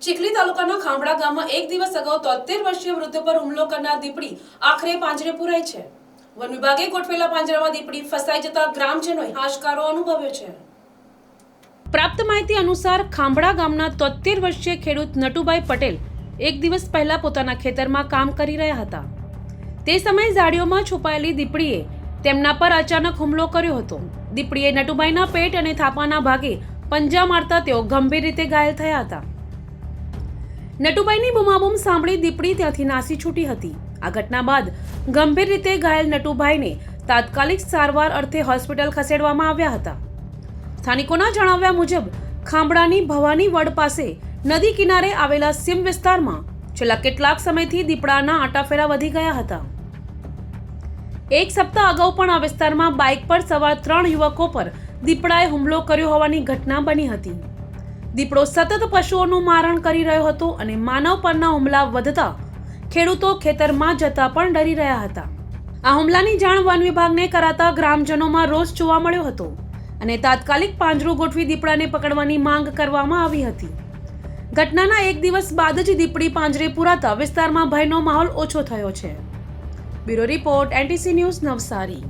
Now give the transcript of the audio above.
ચીખલી તાલુકાના ખાંભડા ગામમાં એક દિવસ અગાઉ 73 વર્ષીય વૃદ્ધ પર હુમલો કરનાર દીપડી આખરે પાંજરે પુરાઈ છે। વન વિભાગે ગોઠવેલા પાંજરામાં દીપડી ફસાઈ જતા ગ્રામજનોએ હાશકારો અનુભવ્યો છે। પ્રાપ્ત માહિતી અનુસાર ખાંભડા ગામના 73 વર્ષીય ખેડૂત નટુભાઈ પટેલ એક દિવસ પહેલા પોતાના ખેતરમાં કામ કરી રહ્યા હતા। તે સમયે ઝાડીઓમાં છુપાયેલી દીપડીએ તેમના પર અચાનક હુમલો કર્યો હતો। દીપડીએ નટુભાઈના પેટ અને થાપાના ભાગે પંજા મારતા તેઓ ગંભીર રીતે ઘાયલ થયા હતા। નટુભાઈની બૂમાબૂમ સાંભળી દીપડી ત્યાંથી નાસી છૂટી હતી। આ ઘટના બાદ ગંભીર રીતે ઘાયલ નટુભાઈને તાત્કાલિક સારવાર અર્થે હોસ્પિટલ ખસેડવામાં આવ્યા હતા। સ્થાનિકોના જણાવ્યા મુજબ ખાંભડાની ભવાની વડ પાસે નદી કિનારે આવેલા સીમ વિસ્તારમાં છેલ્લા કેટલાક સમયથી દીપડાના આટાફેરા વધી ગયા હતા। એક સપ્તાહ અગાઉ પણ આ વિસ્તારમાં બાઇક પર સવાર 3 યુવકો પર દીપડાએ હુમલો કર્યો હોવાની ઘટના બની હતી। દીપડો સતત પશુઓનું મારણ કરી રહ્યો હતો અને માનવ પરના હુમલા વધતા ખેડૂતો ખેતરમાં જતા પણ ડરી રહ્યા હતા। આ હુમલાની જાણ વન વિભાગને કરાતા ગ્રામજનોમાં રોષ જોવા મળ્યો હતો અને તાત્કાલિક પાંજરું ગોઠવી દીપડાને પકડવાની માંગ કરવામાં આવી હતી। ઘટનાના એક દિવસ બાદ જ દીપડી પાંજરે પુરાતા વિસ્તારમાં ભયનો માહોલ ઓછો થયો છે। Bureau report NTC news Navsari.